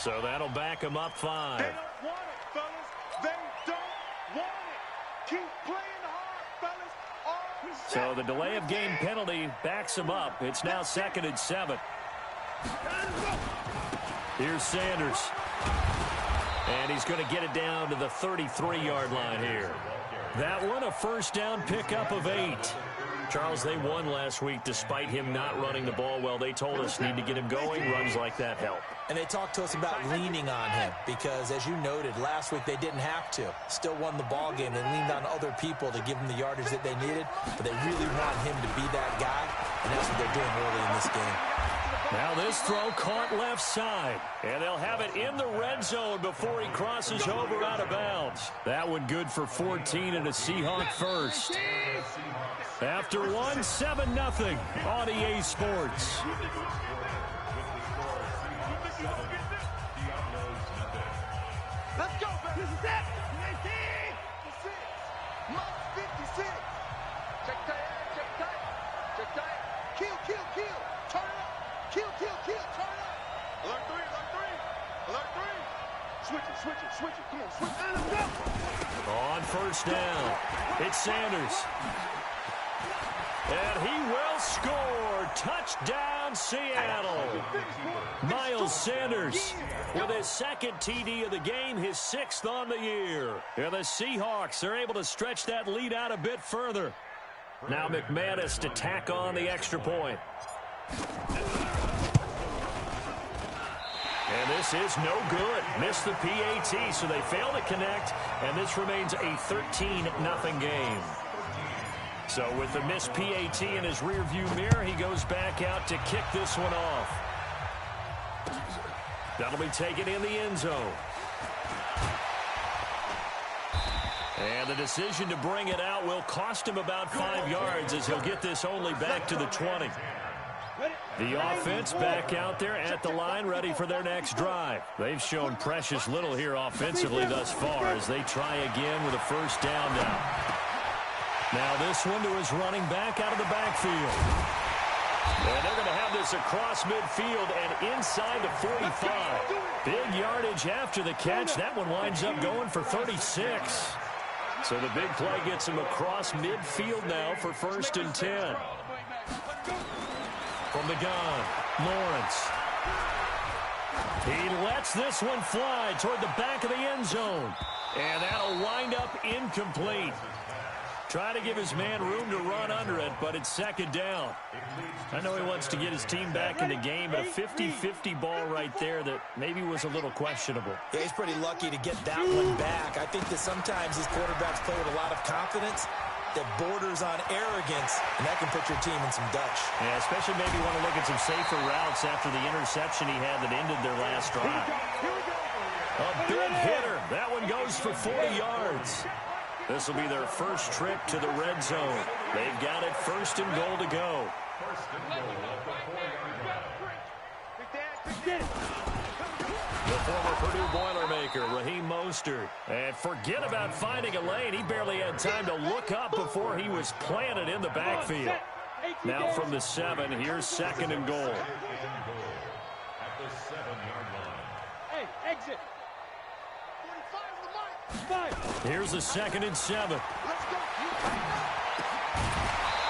So that'll back him up 5. They don't want it, fellas. They don't want it. Keep playing hard, fellas. So the delay of game penalty backs him up. It's now 2nd and 7. Here's Sanders. And he's going to get it down to the 33-yard line here. That one, a first down pickup of 8. Charles, they won last week despite him not running the ball well. They told us need to get him going. Runs like that help. And they talked to us about leaning on him because, as you noted, last week they didn't have to. Still won the ball game. They leaned on other people to give them the yardage that they needed, but they really want him to be that guy, and that's what they're doing early in this game. Now this throw caught left side, and they'll have it in the red zone before he crosses over out of bounds. That one good for 14 and a Seahawk first. After 1, 7-0 on EA Sports. Let's go, baby. This is it. 56. Mark 56. Check tight. Check tight. Check tight. Kill. Turn it up. Kill. Turn it up. Alert 3. Alert 3. Switch it. Come on, switch it. Let's go. On first down, it's Sanders. And he will score. Touchdown, Seattle. Miles Sanders with his 2nd TD of the game, his 6th on the year. And the Seahawks are able to stretch that lead out a bit further. Now McManus to tack on the extra point. And this is no good. Missed the PAT, so they fail to connect, and this remains a 13-0 game. So with the missed PAT in his rearview mirror, he goes back out to kick this one off. That'll be taken in the end zone. And the decision to bring it out will cost him about 5 yards as he'll get this only back to the 20. The offense back out there at the line, ready for their next drive. They've shown precious little here offensively thus far as they try again with a first down now. Now this one to his running back out of the backfield. And they're going to have this across midfield and inside the 45. Big yardage after the catch. That one winds up going for 36. So the big play gets him across midfield now for 1st and 10. From the gun, Lawrence. He lets this one fly toward the back of the end zone. And that'll wind up incomplete. Try to give his man room to run under it, but it's 2nd down. I know he wants to get his team back in the game, but a 50-50 ball right there that maybe was a little questionable. Yeah, he's pretty lucky to get that one back. I think that sometimes these quarterbacks play with a lot of confidence that borders on arrogance, and that can put your team in some Dutch. Yeah, especially maybe want to look at some safer routes after the interception he had that ended their last drive. A big hitter. That one goes for 40 yards. This will be their first trip to the red zone. They've got it 1st and goal to go. The former Purdue Boilermaker, Raheem Mostert. And forget about finding a lane. He barely had time to look up before he was planted in the backfield. Now from the 7, here's 2nd and goal. Hey, exit. Here's a 2nd and 7.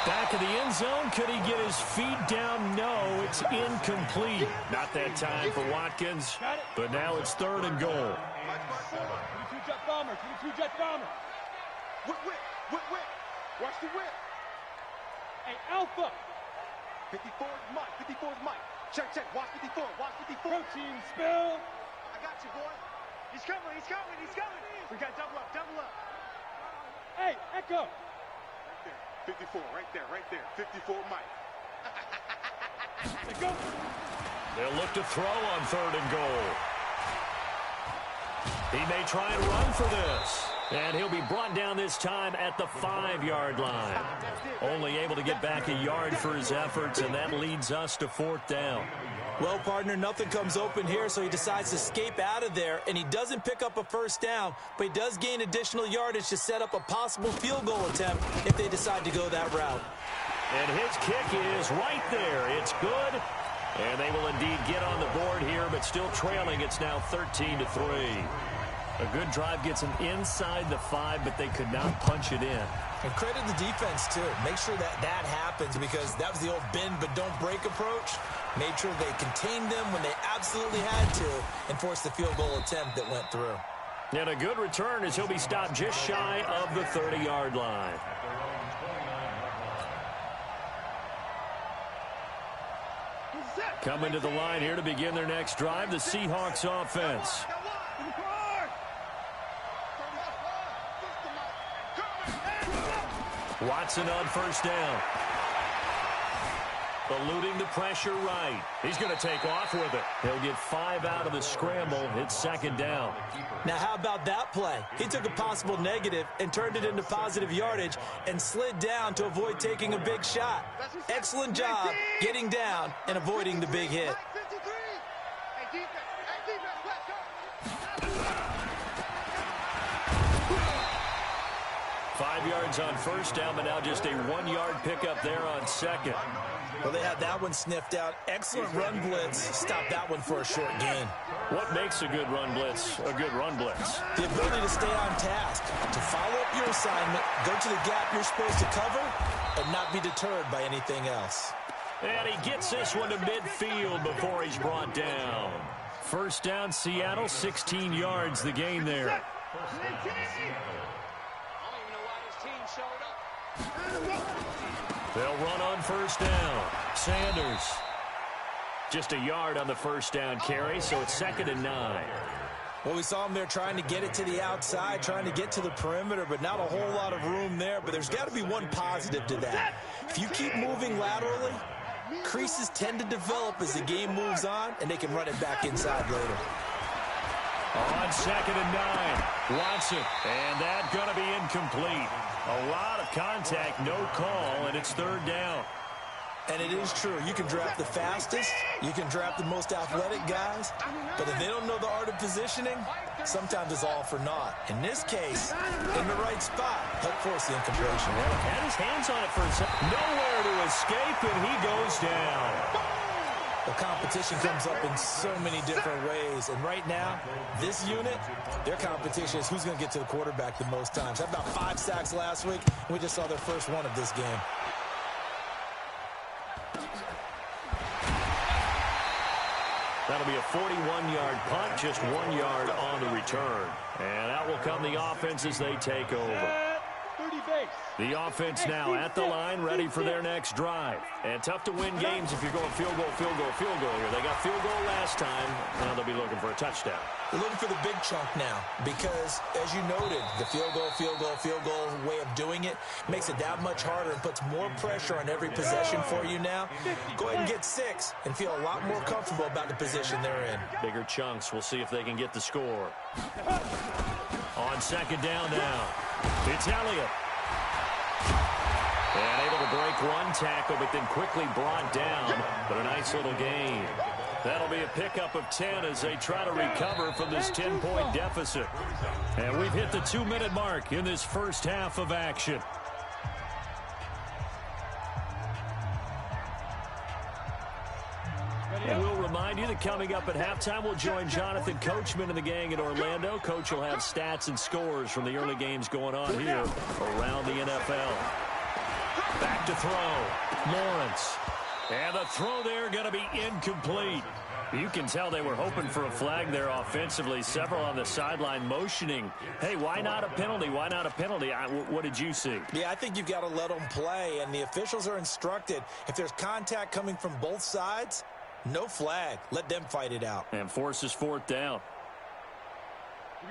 Back of the end zone. Could he get his feet down? No, it's incomplete. Not that time for Watkins, but now it's 3rd and goal. 22 jet bomber, 22 jet bomber. Whip. Watch the whip. Hey, Alpha. 54 is Mike. Check. Watch 54. Protein spill. I got you, boy. He's coming. We got double up. Hey, Echo. 54, right there. 54, Mike. Let's go. They'll look to throw on 3rd and goal. He may try and run for this. And he'll be brought down this time at the 5-yard line. Only able to get back a yard for his efforts, and that leads us to 4th down. Well, partner, nothing comes open here, so he decides to escape out of there, and he doesn't pick up a first down, but he does gain additional yardage to set up a possible field goal attempt if they decide to go that route. And his kick is right there. It's good, And they will indeed get on the board here, but still trailing. It's now 13-3. A good drive gets them inside the 5, but they could not punch it in. And credit the defense, too. Make sure that happens, because that was the old bend but don't break approach. Made sure they contained them when they absolutely had to and forced the field goal attempt that went through. And a good return as he'll be stopped just shy of the 30-yard line. Coming to the line here to begin their next drive, the Seahawks offense. Watson on first down. Eluding the pressure right. He's going to take off with it. He'll get 5 out of the scramble. It's second down. Now, how about that play? He took a possible negative and turned it into positive yardage and slid down to avoid taking a big shot. Excellent job getting down and avoiding the big hit. 5 yards on first down, but now just a 1-yard pickup there on second. Well, they had that one sniffed out. Excellent run blitz. Stop that one for a short gain. What makes a good run blitz a good run blitz? The ability to stay on task, to follow up your assignment, go to the gap you're supposed to cover, and not be deterred by anything else. And he gets this one to midfield before he's brought down. First down, Seattle, 16 yards the gain there. They'll run on first down. Sanders. Just a yard on the first down carry, so it's 2nd and 9. Well, we saw him there trying to get it to the outside, trying to get to the perimeter, but not a whole lot of room there. But there's got to be one positive to that. If you keep moving laterally, creases tend to develop as the game moves on, and they can run it back inside later. On 2nd and 9, Watson, and that's going to be incomplete. A lot of contact, no call, and it's 3rd down. And it is true. You can draft the fastest, you can draft the most athletic guys, but if they don't know the art of positioning, sometimes it's all for naught. In this case, in the right spot, help force the incompletion. Well, had his hands on it for a second. Nowhere to escape, and he goes down. The competition comes up in so many different ways. And right now, this unit, their competition is who's going to get to the quarterback the most times. Had about 5 sacks last week. We just saw their first one of this game. That'll be a 41-yard punt, just 1 yard on the return. And out will come the offense as they take over. The offense now at the line, ready for their next drive. And tough to win games if you're going field goal here. They got field goal last time. Now they'll be looking for a touchdown. They're looking for the big chunk now because, as you noted, the field goal way of doing it makes it that much harder and puts more pressure on every possession for you now. Go ahead and get 6 and feel a lot more comfortable about the position they're in. Bigger chunks. We'll see if they can get the score. On 2nd down now, it's Elliott. And able to break one tackle, but then quickly brought down. But a nice little gain. That'll be a pickup of 10 as they try to recover from this 10-point deficit. And we've hit the 2-minute mark in this first half of action. And we'll remind you that coming up at halftime, we'll join Jonathan Coachman and the gang in Orlando. Coach will have stats and scores from the early games going on here around the NFL. Back to throw. Lawrence. And the throw there going to be incomplete. You can tell they were hoping for a flag there offensively. Several on the sideline motioning. Hey, why not a penalty? Why not a penalty? What did you see? Yeah, I think you've got to let them play, and the officials are instructed. If there's contact coming from both sides, no flag. Let them fight it out. And forces 4th down.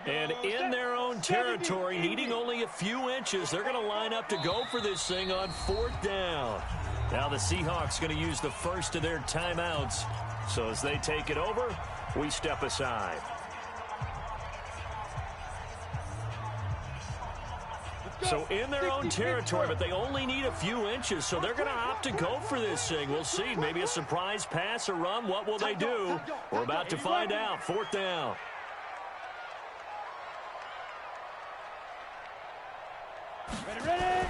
And in their own territory, needing only a few inches, they're going to line up to go for this thing on 4th down. Now the Seahawks going to use the first of their timeouts. So as they take it over, we step aside. So in their own territory, but they only need a few inches, so they're going to opt to go for this thing. We'll see. Maybe a surprise pass or run. What will they do? We're about to find out. 4th down. Ready.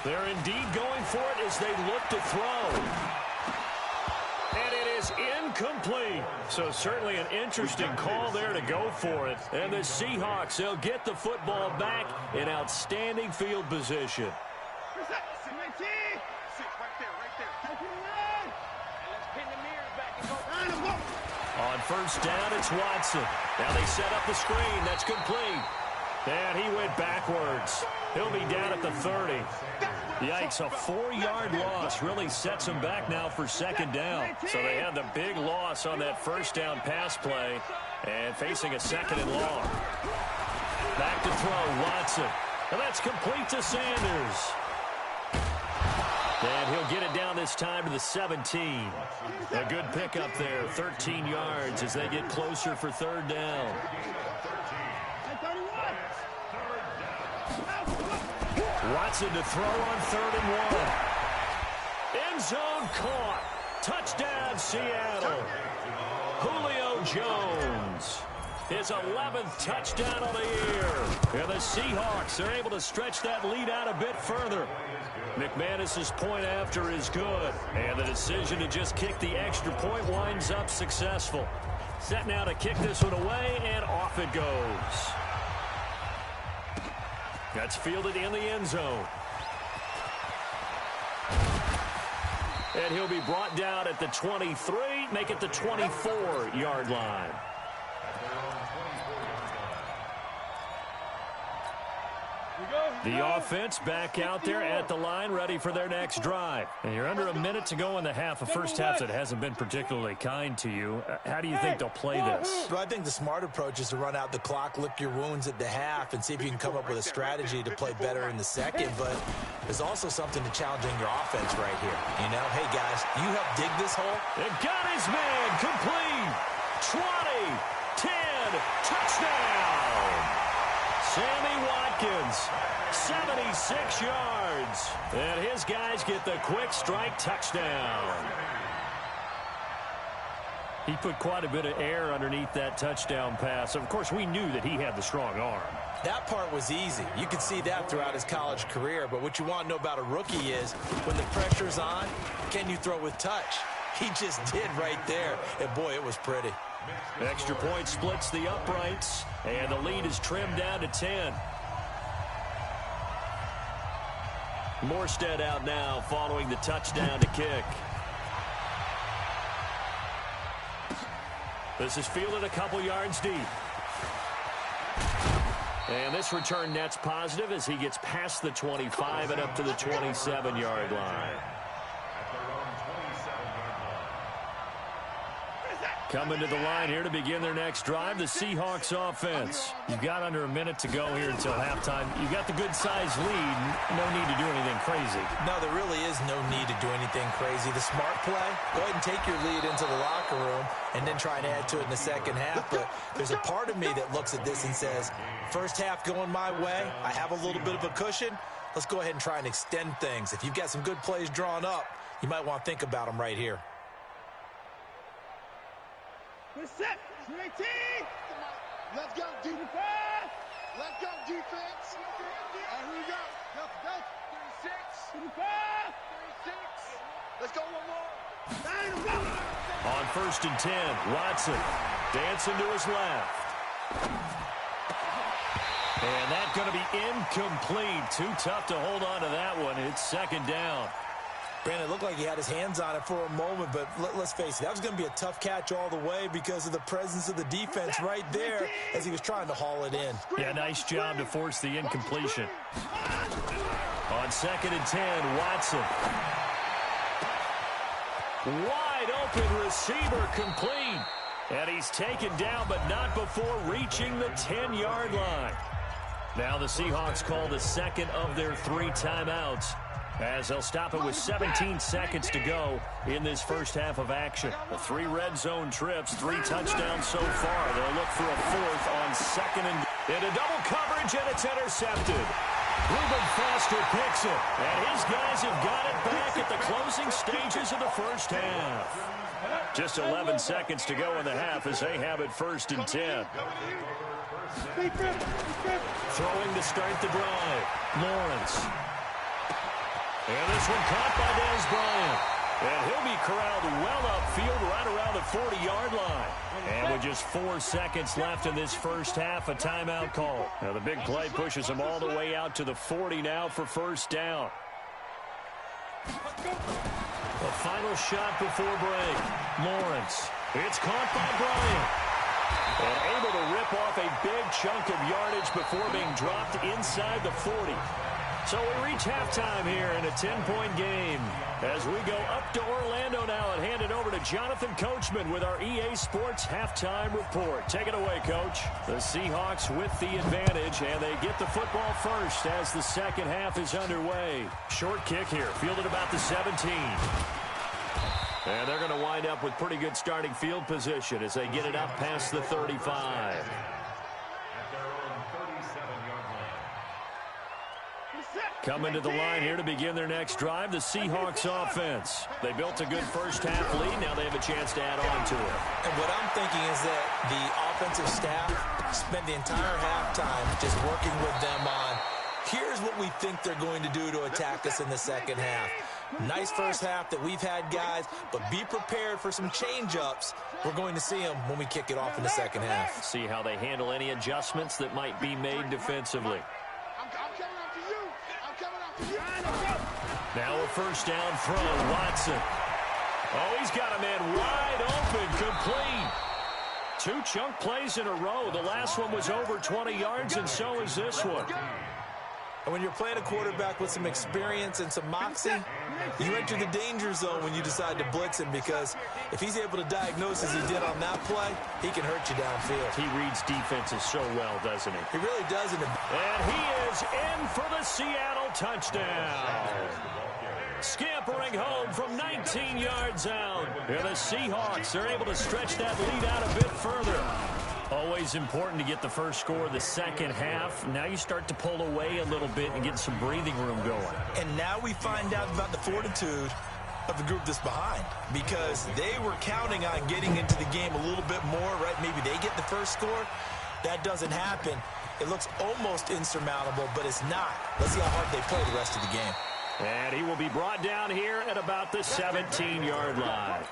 They're indeed going for it as they look to throw. And it is is incomplete. So certainly an interesting call there to go for it. And the Seahawks, they'll get the football back in outstanding field position. On first down, it's Watson. Now they set up the screen. That's complete. And he went backwards. He'll be down at the 30. Yikes, a 4-yard loss really sets him back now for second down. So they had the big loss on that first down pass play and facing a second and long. Back to throw, Watson. And that's complete to Sanders. And he'll get it down this time to the 17. A good pickup there, 13 yards as they get closer for third down. Watson to throw on 3rd and 1. End zone caught. Touchdown, Seattle. Julio Jones. His 11th touchdown of the year. And the Seahawks are able to stretch that lead out a bit further. McManus's point after is good. And the decision to just kick the extra point winds up successful. Set now to kick this one away, and off it goes. That's fielded in the end zone. And he'll be brought down at the 23, make it the 24-yard line. The offense back out there at the line, ready for their next drive. And you're under a minute to go in the half, a first half that hasn't been particularly kind to you. How do you think they'll play this? Well, I think the smart approach is to run out the clock, lick your wounds at the half, and see if you can come up with a strategy to play better in the second. But there's also something to challenging your offense right here. You know, hey, guys, you help dig this hole. It got his man complete. 20, 10, touchdown. Sammy Watkins, 76 yards. And his guys get the quick strike touchdown. He put quite a bit of air underneath that touchdown pass. Of course, we knew that he had the strong arm. That part was easy. You could see that throughout his college career. But what you want to know about a rookie is when the pressure's on, can you throw with touch? He just did right there. And, boy, it was pretty. Extra point splits the uprights, and the lead is trimmed down to 10. Morstead out now following the touchdown to kick. This is fielded a couple yards deep. And this return net's positive as he gets past the 25 and up to the 27-yard line. Coming to the line here to begin their next drive, the Seahawks offense. You've got under a minute to go here until halftime. You've got the good-sized lead. No need to do anything crazy. No, there really is no need to do anything crazy. The smart play, go ahead and take your lead into the locker room and then try and add to it in the second half. But there's a part of me that looks at this and says, first half going my way, I have a little bit of a cushion. Let's go ahead and try and extend things. If you've got some good plays drawn up, you might want to think about them right here. We're set. 18. Let's go, defense. Let's go, defense. All right, here we go. Go. 36. 36. Let's go one more. On first and 10, Watson dancing to his left. And that's going to be incomplete. Too tough to hold on to that one. It's second down. Brandon, it looked like he had his hands on it for a moment, but let's face it, that was going to be a tough catch all the way because of the presence of the defense right there as he was trying to haul it in. Yeah, nice job to force the incompletion. On second and 10, Watson. Wide open receiver complete. And he's taken down, but not before reaching the 10-yard line. Now the Seahawks call the second of their 3 timeouts, as they'll stop it with 17 seconds to go in this first half of action. The 3 red zone trips, 3 touchdowns so far. They'll look for a 4th on second and into double coverage, and it's intercepted. Reuben Foster picks it, and his guys have got it back at the closing stages of the first half. Just 11 seconds to go in the half as they have it first and 10. Throwing to start the drive, Lawrence. And this one caught by Dez Bryant. And he'll be corralled well upfield right around the 40-yard line. And with just 4 seconds left in this first half, a timeout call. Now the big play pushes him all the way out to the 40 now for first down. The final shot before break. Lawrence. It's caught by Bryant. And able to rip off a big chunk of yardage before being dropped inside the 40. So we reach halftime here in a 10-point game. As we go up to Orlando now and hand it over to Jonathan Coachman with our EA Sports Halftime Report. Take it away, Coach. The Seahawks with the advantage, and they get the football first as the second half is underway. Short kick here, fielded about the 17. And they're going to wind up with pretty good starting field position as they get it up past the 35. Coming to the line here to begin their next drive, the Seahawks offense. They built a good first-half lead. Now they have a chance to add on to it. And what I'm thinking is that the offensive staff spent the entire halftime just working with them on, here's what we think they're going to do to attack us in the second half. Nice first half that we've had, guys, but be prepared for some change-ups. We're going to see them when we kick it off in the second half. See how they handle any adjustments that might be made defensively. Now a first down throw, Watson. Oh, he's got a man wide open, complete. 2 chunk plays in a row. The last one was over 20 yards, and so is this one. And when you're playing a quarterback with some experience and some moxie, you enter the danger zone when you decide to blitz him, because if he's able to diagnose as he did on that play, he can hurt you downfield. He reads defenses so well, doesn't he? He really does. And he is in for the Seattle touchdown. Scampering home from 19 yards out. And the Seahawks are able to stretch that lead out a bit further. Always important to get the first score of the second half. Now you start to pull away a little bit and get some breathing room going. And now we find out about the fortitude of the group that's behind, because they were counting on getting into the game a little bit more, right? Maybe they get the first score. That doesn't happen. It looks almost insurmountable, but it's not. Let's see how hard they play the rest of the game. And he will be brought down here at about the 17-yard line.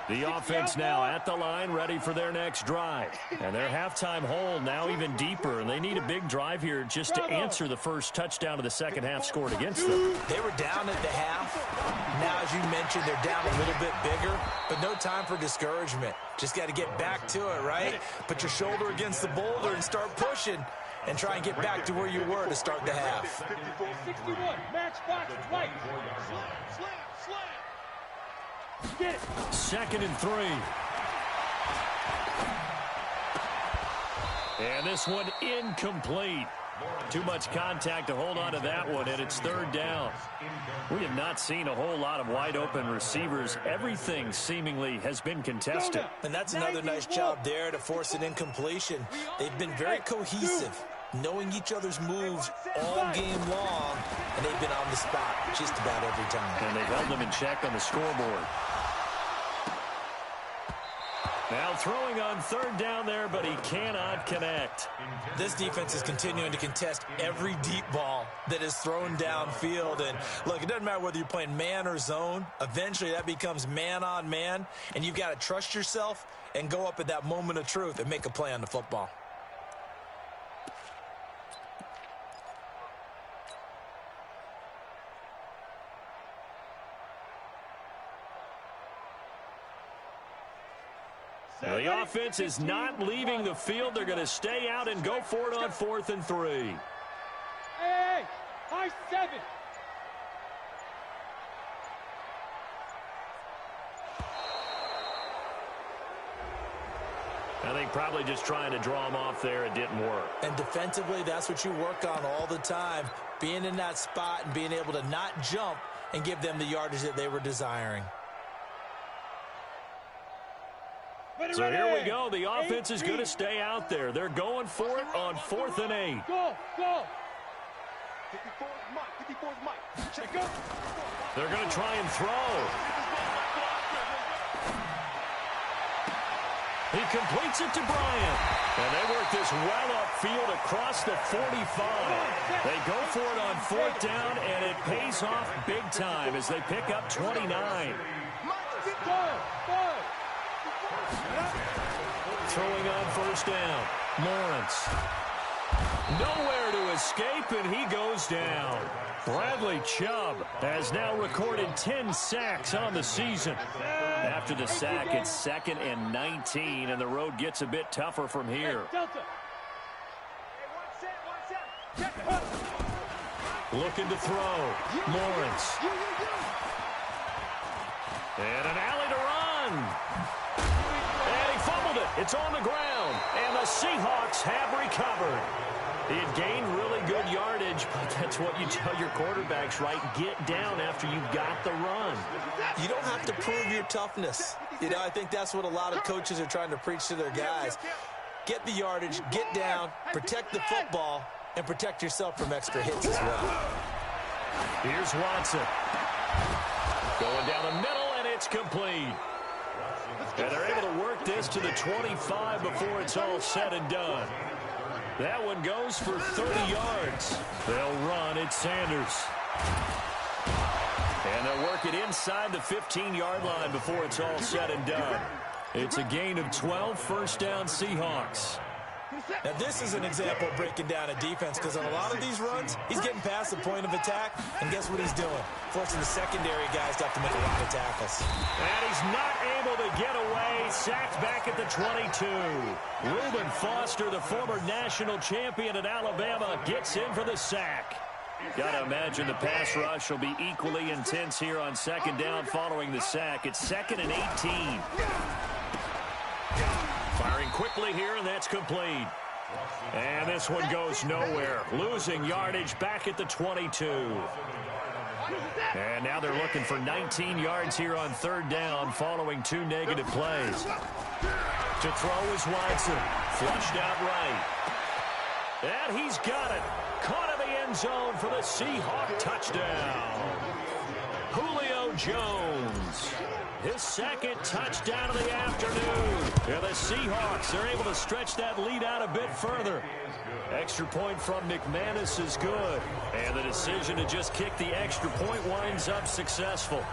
The offense now at the line, ready for their next drive. And their halftime hole now even deeper, and they need a big drive here just to answer the first touchdown of the second half scored against them. They were down at the half. Now, as you mentioned, they're down a little bit bigger, but no time for discouragement. Just got to get back to it, right? Put your shoulder against the boulder and start pushing, and try and get back to where you were to start the half. 61, match box, right. Get it. 2nd and 3. And this one incomplete. Too much contact to hold on to that one, and it's 3rd down. We have not seen a whole lot of wide-open receivers. Everything seemingly has been contested. And that's another nice job there to force an incompletion. They've been very cohesive, knowing each other's moves all game long, and they've been on the spot just about every time. And they've held them in check on the scoreboard. Now throwing on 3rd down there, but he cannot connect. This defense is continuing to contest every deep ball that is thrown downfield. And look, it doesn't matter whether you're playing man or zone. Eventually that becomes man on man, and you've got to trust yourself and go up at that moment of truth and make a play on the football. The offense is not leaving the field. They're going to stay out and go for it on 4th and 3. Hey, high 7. I think probably just trying to draw him off there. It didn't work. And defensively, that's what you work on all the time. Being in that spot and being able to not jump and give them the yardage that they were desiring. So here we go. The offense is going to stay out there. They're going for it on 4th and 8. Go. They're going to try and throw. He completes it to Bryant. And they work this well upfield across the 45. They go for it on fourth down, and it pays off big time as they pick up 29. Throwing on first down. Lawrence. Nowhere to escape, and he goes down. Bradley Chubb has now recorded 10 sacks on the season. After the sack, it's 2nd and 19, and the road gets a bit tougher from here. Looking to throw. Lawrence. And an alley to run. And he fumbled it. It's on the ground. And the Seahawks have recovered. He had gained really good yardage, but that's what you tell your quarterbacks, right? Get down after you've got the run. You don't have to prove your toughness. You know, I think that's what a lot of coaches are trying to preach to their guys. Get the yardage, get down, protect the football, and protect yourself from extra hits as well. Here's Watson. Going down the middle, and it's complete. And they're able to work this to the 25 before it's all said and done. That one goes for 30 yards. They'll run at Sanders. And they'll work it inside the 15-yard line before it's all said and done. It's a gain of 12, first down Seahawks. Now, this is an example of breaking down a defense, because on a lot of these runs, he's getting past the point of attack, and guess what he's doing? Forcing the secondary guys to have to make a lot of tackles. And he's not able to get away. Sacked back at the 22. Reuben Foster, the former national champion at Alabama, gets in for the sack. Got to imagine the pass rush will be equally intense here on second down following the sack. It's 2nd and 18. Firing quickly here, and that's complete. And this one goes nowhere. Losing yardage back at the 22. And now they're looking for 19 yards here on third down following 2 negative plays. To throw is Watson. Flushed out right. And he's got it. Caught in the end zone for the Seahawk touchdown. Julio Jones. His 2nd touchdown of the afternoon. Yeah, the Seahawks are able to stretch that lead out a bit further. Extra point from McManus is good. And the decision to just kick the extra point winds up successful.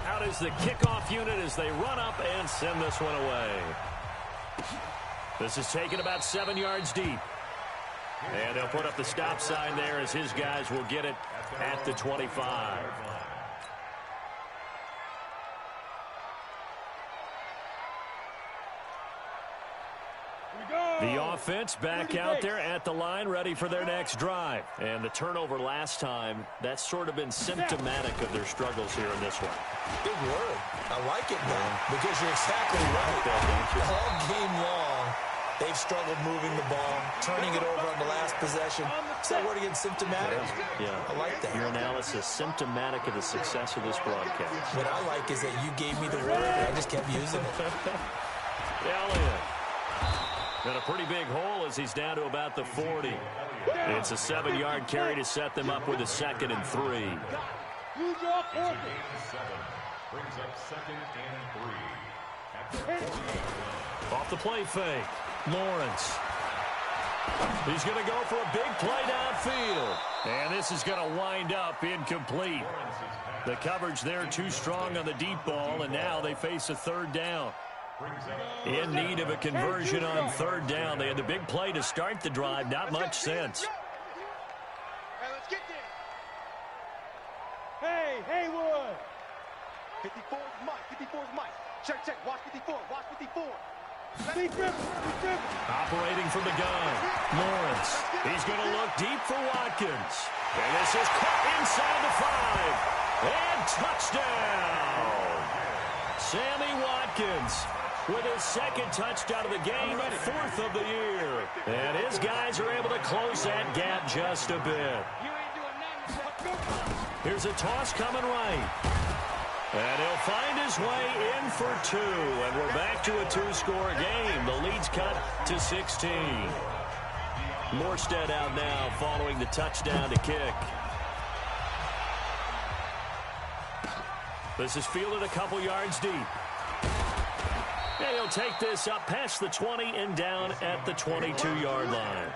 Out is the kickoff unit as they run up and send this one away. This is taken about 7 yards deep. And they'll put up the stop sign there as his guys will get it at the 25. The offense back out there at the line, ready for their next drive. And the turnover last time, that's sort of been symptomatic of their struggles here in this one. Big word. I like it, though, because you're exactly right. All game long, they've struggled moving the ball, turning it over on the last possession. Is that word again, symptomatic? Yeah. I like that. Your analysis, symptomatic of the success of this broadcast. What I like is that you gave me the word, and I just kept using it. Elliott. Got a pretty big hole as he's down to about the 40. It's a 7-yard carry to set them up with a 2nd and 3. Use your offense. Brings up 2nd and 3. Off the play fake. Lawrence. He's going to go for a big play downfield. And this is going to wind up incomplete. The coverage there too strong on the deep ball, and now they face a third down. In need of a conversion on third down. They had the big play to start the drive. Not much sense. Hey, Haywood. 54 is Mike. 54 is Mike. Check, check. Watch 54. Watch 54. Be driven. Operating from the gun. Lawrence. He's going to look deep for Watkins. And this is caught inside the 5. And touchdown. Sammy Watkins with his 2nd touchdown of the game, 4th of the year. And his guys are able to close that gap just a bit. Here's a toss coming right. And he'll find his way in for 2. And we're back to a 2-score game. The lead's cut to 16. Morstead out now following the touchdown to kick. This is fielded a couple yards deep. And he'll take this up past the 20 and down at the 22-yard line.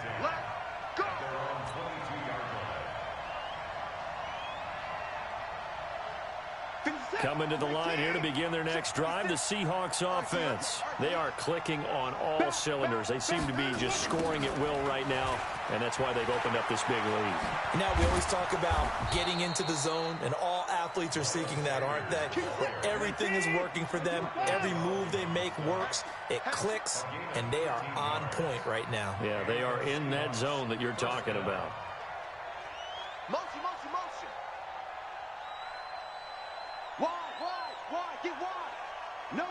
Coming to the line here to begin their next drive, the Seahawks offense. They are clicking on all cylinders. They seem to be just scoring at will right now, and that's why they've opened up this big lead. Now, we always talk about getting into the zone, and all athletes are seeking that, aren't they? Where everything is working for them. Every move they make works. It clicks, and they are on point right now. Yeah, they are in that zone that you're talking about. Motion, motion, motion. Wide, get wide. No.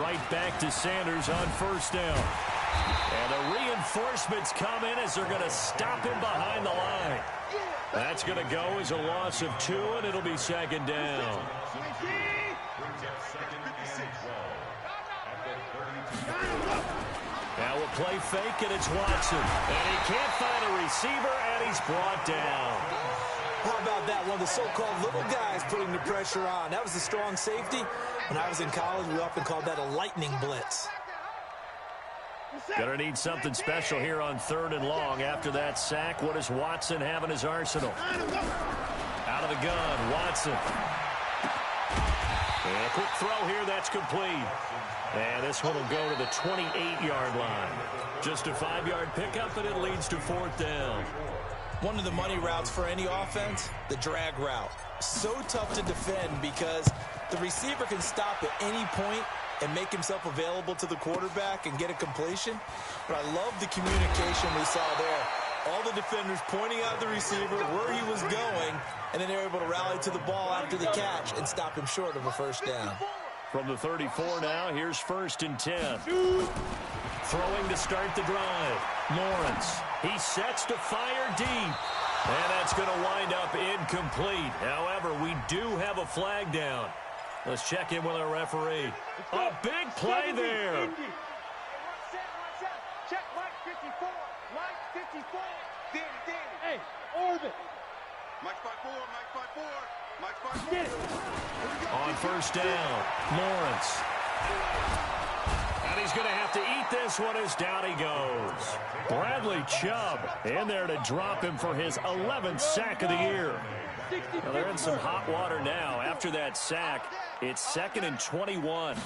Right back to Sanders on first down. And the reinforcements come in as they're going to stop him behind the line. That's going to go as a loss of 2, and it'll be second down. Now we'll play fake, and it's Watson. And he can't find a receiver, and he's brought down. How about that? One of the so-called little guys putting the pressure on. That was a strong safety. When I was in college, we often called that a lightning blitz. Gonna need something special here on 3rd and long. After that sack, what does Watson have in his arsenal? Out of the gun, Watson. And a quick throw here, that's complete. And this one will go to the 28-yard line. Just a 5-yard pickup, and it leads to 4th down. One of the money routes for any offense, the drag route. So tough to defend because the receiver can stop at any point and make himself available to the quarterback and get a completion. But I love the communication we saw there. All the defenders pointing out the receiver, where he was going, and then they were able to rally to the ball after the catch and stop him short of a first down. From the 34 now, here's 1st and 10. Throwing to start the drive. Lawrence. He sets to fire deep. And that's going to wind up incomplete. However, we do have a flag down. Let's check in with our referee. A big play there. Check Mike 54. Mike 54. Danny. Hey, orbit. Mike 54. Mike 54. Mike 54. On first down, Lawrence. And he's going to have to eat this one as down he goes. Bradley Chubb in there to drop him for his 11th sack of the year. Well, they're in some hot water now. After that sack, it's 2nd and 21.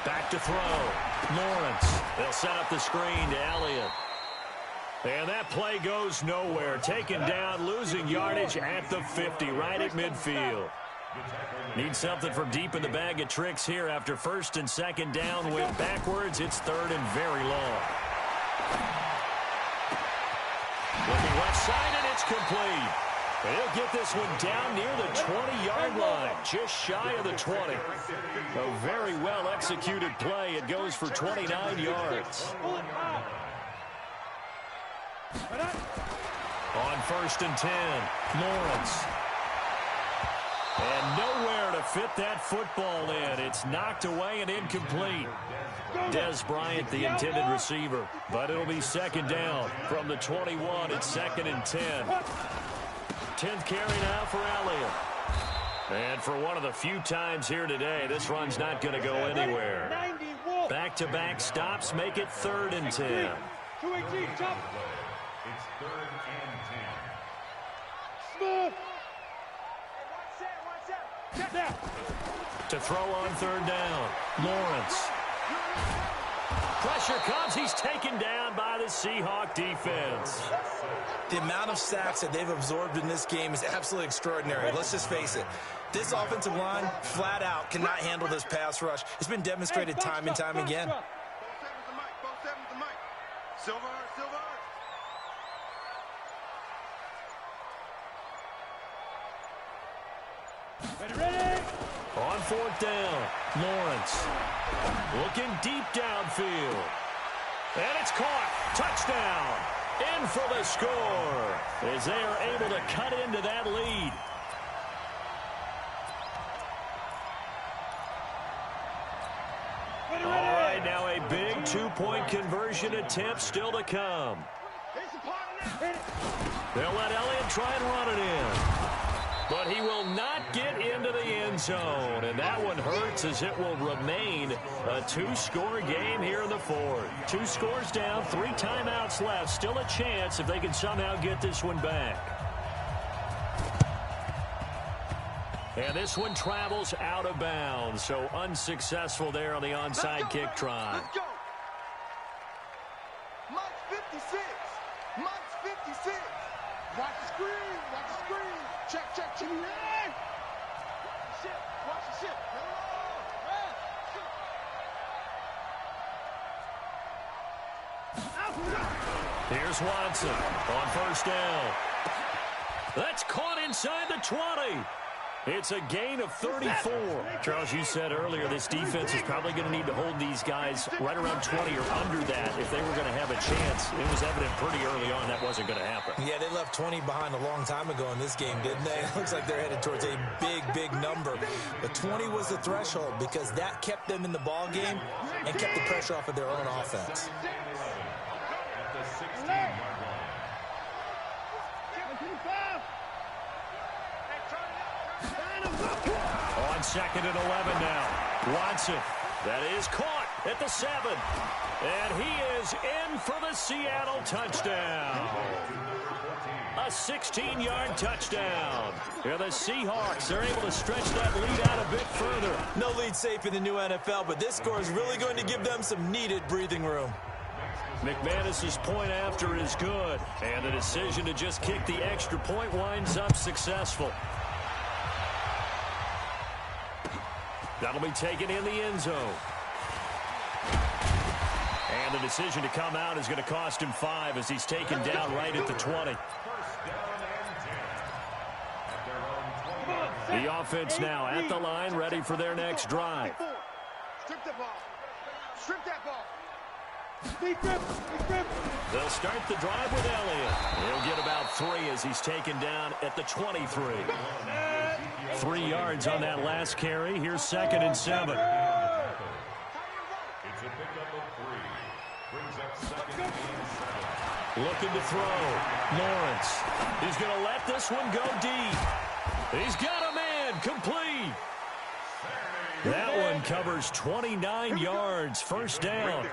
Back to throw. Lawrence. They'll set up the screen to Elliott. And that play goes nowhere. Taken down, losing yardage at the 50, right at midfield. Need something from deep in the bag of tricks here after 1st and 2nd down. Went backwards. It's 3rd and very long. Looking left side, and it's complete. He'll get this one down near the 20-yard line, just shy of the 20. A very well-executed play. It goes for 29 yards. On 1st and 10, Lawrence. And nowhere to fit that football in. It's knocked away and incomplete. Des Bryant, the intended receiver. But it'll be 2nd down from the 21. It's 2nd and 10. 10th carry now for Elliott. And for one of the few times here today, this run's not going to go anywhere. Back-to-back stops make it 3rd and 10. It's 3rd and 10. Smooth. To throw on 3rd down, Lawrence. Pressure comes. He's taken down by the Seahawk defense. The amount of sacks that they've absorbed in this game is absolutely extraordinary. Let's just face it. This offensive line, flat out, cannot handle this pass rush. It's been demonstrated time and time again. Ready. On 4th down, Lawrence. Looking deep downfield. And it's caught. Touchdown. In for the score as they are able to cut into that lead. All right, now a big two-point conversion attempt still to come. They'll let Elliott try and run it in. But he will not get into the end zone. And that one hurts as it will remain a two-score game here in the fourth. 2 scores down, 3 timeouts left. Still a chance if they can somehow get this one back. And this one travels out of bounds. So unsuccessful there on the onside kick try. Let's go. Mike's 56. Mike's 56. Watch the screen. Watch the screen. Check, check, check. Watch the shit. Here's Watson on first down. That's caught inside the 20. It's a gain of 34. Charles, you said earlier this defense is probably going to need to hold these guys right around 20 or under that if they were going to have a chance. It was evident pretty early on that wasn't going to happen. Yeah, they left 20 behind a long time ago in this game, didn't they? It looks like they're headed towards a big, big number. But 20 was the threshold because that kept them in the ball game and kept the pressure off of their own offense. At the 16-yard line. On 2nd and 11 now. Watson. That is caught at the 7. And he is in for the Seattle touchdown. A 16-yard touchdown. Here the Seahawks are able to stretch that lead out a bit further. No lead safe in the new NFL, but this score is really going to give them some needed breathing room. McManus's point after is good. And the decision to just kick the extra point winds up successful. That'll be taken in the end zone. And the decision to come out is going to cost him 5 as he's taken down right at the 20. The offense now at the line, ready for their next drive. Strip the ball. Strip that ball. They'll start the drive with Elliott. He'll get about 3 as he's taken down at the 23. 3 yards on that last carry. Here's 2nd and 7. It's a pickup of 3. Brings up 2nd and 7. Looking to throw. Lawrence. He's going to let this one go deep. He's got a man. Complete. That one covers 29 yards. First down.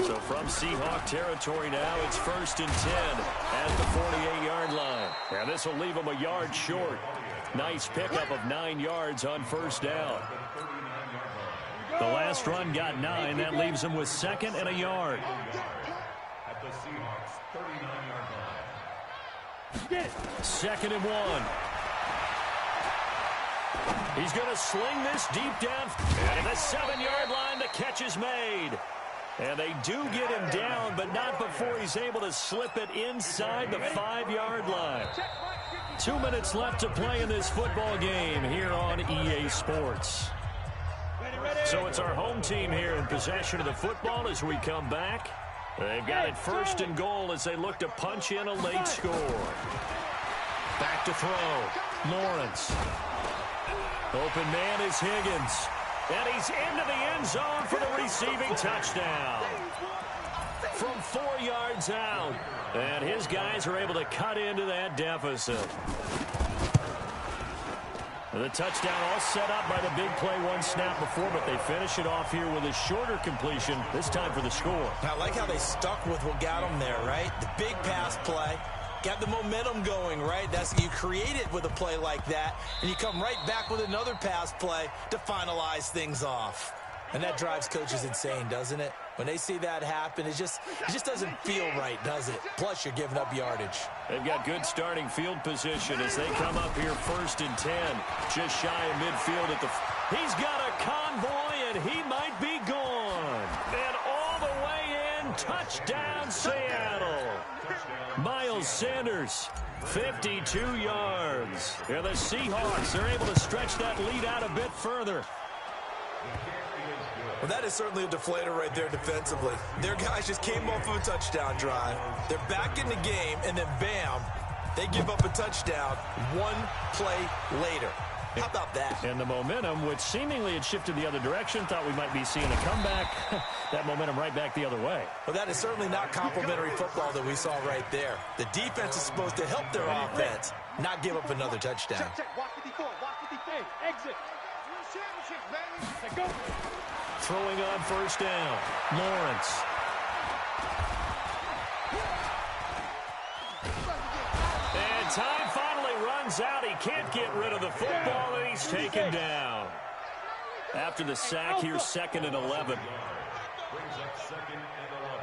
So from Seahawk territory now, it's 1st and 10 at the 48-yard line. And this will leave them a yard short. Nice pickup of 9 yards on first down. The last run got 9. That leaves them with 2nd and a yard. At the Seahawks 39-yard line. 2nd and 1. He's going to sling this deep down. And the 7-yard line, the catch is made. And they do get him down, but not before he's able to slip it inside the 5-yard line. 2 minutes left to play in this football game here on EA Sports. So it's our home team here in possession of the football as we come back. They've got it 1st and goal as they look to punch in a late score. Back to throw. Lawrence. Open man is Higgins. And he's into the end zone for the receiving touchdown. From 4 yards out. And his guys are able to cut into that deficit. The touchdown all set up by the big play 1 snap before, but they finish it off here with a shorter completion, this time for the score. I like how they stuck with what got them there, right? The big pass play. Got the momentum going, right? That's you create it with a play like that, and you come right back with another pass play to finalize things off. And that drives coaches insane, doesn't it? When they see that happen, it just doesn't feel right, does it? Plus, you're giving up yardage. They've got good starting field position as they come up here 1st and 10. Just shy of midfield at the... He's got a convoy, and he might be gone. And all the way in, touchdown Seattle. Miles Sanders, 52 yards. Here the Seahawks are able to stretch that lead out a bit further. Well, that is certainly a deflator right there defensively. Their guys just came off of a touchdown drive. They're back in the game, and then bam, they give up a touchdown 1 play later. How about that? And the momentum, which seemingly had shifted the other direction, thought we might be seeing a comeback. That momentum right back the other way. Well, that is certainly not complimentary football that we saw right there. The defense is supposed to help their offense, not give up another touchdown. Check. Watch the D4. Watch the D4. Exit. Let's go. Throwing on first down. Lawrence. And time finally runs out. He can't get rid of the football, and he's taken down. After the sack, here's 2nd and 11.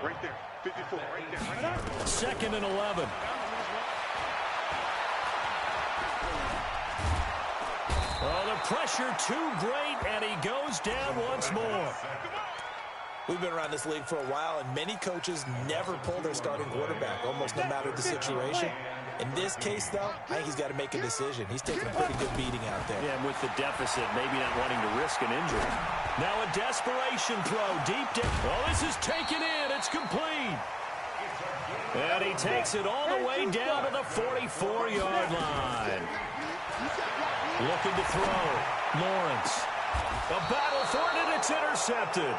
Right there. 54. Right there. 2nd and 11. Oh, the pressure too great, and he goes down once more. We've been around this league for a while, and many coaches never pull their starting quarterback, almost no matter the situation. In this case, though, I think he's got to make a decision. He's taking a pretty good beating out there. Yeah, and with the deficit, maybe not wanting to risk an injury. Now a desperation throw, deep down. Oh, this is taken in. It's complete. And he takes it all the way down to the 44-yard line. Looking to throw. Lawrence. A battle for it, and it's intercepted.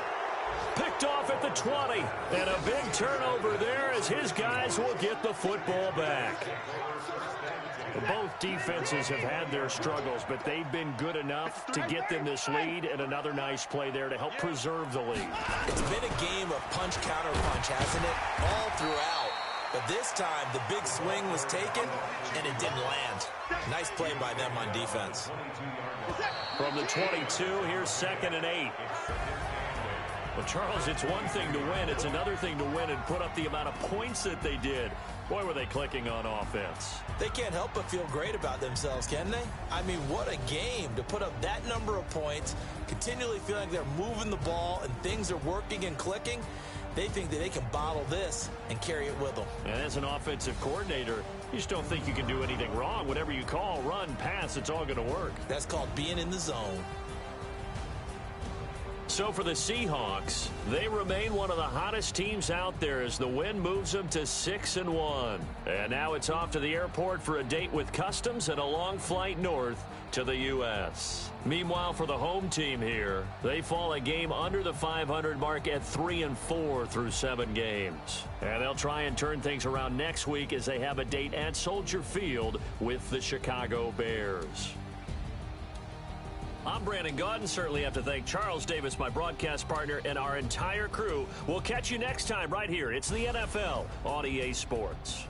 Picked off at the 20. And a big turnover there as his guys will get the football back. Both defenses have had their struggles, but they've been good enough to get them this lead, and another nice play there to help preserve the lead. It's been a game of punch-counter-punch, hasn't it? All throughout. But this time, the big swing was taken, and it didn't land. Nice play by them on defense. From the 22, here's 2nd and 8. Well, Charles, it's one thing to win. It's another thing to win and put up the amount of points that they did. Boy, were they clicking on offense. They can't help but feel great about themselves, can they? I mean, what a game to put up that number of points, continually feeling like they're moving the ball and things are working and clicking. They think that they can bottle this and carry it with them. And as an offensive coordinator, you just don't think you can do anything wrong. Whatever you call, run, pass, it's all going to work. That's called being in the zone. So for the Seahawks, they remain one of the hottest teams out there as the win moves them to 6-1. And now it's off to the airport for a date with Customs and a long flight north to the U.S. Meanwhile, for the home team here, they fall a game under the 500 mark at 3-4 through 7 games. And they'll try and turn things around next week as they have a date at Soldier Field with the Chicago Bears. I'm Brandon Gaudin. Certainly have to thank Charles Davis, my broadcast partner, and our entire crew. We'll catch you next time right here. It's the NFL on EA Sports.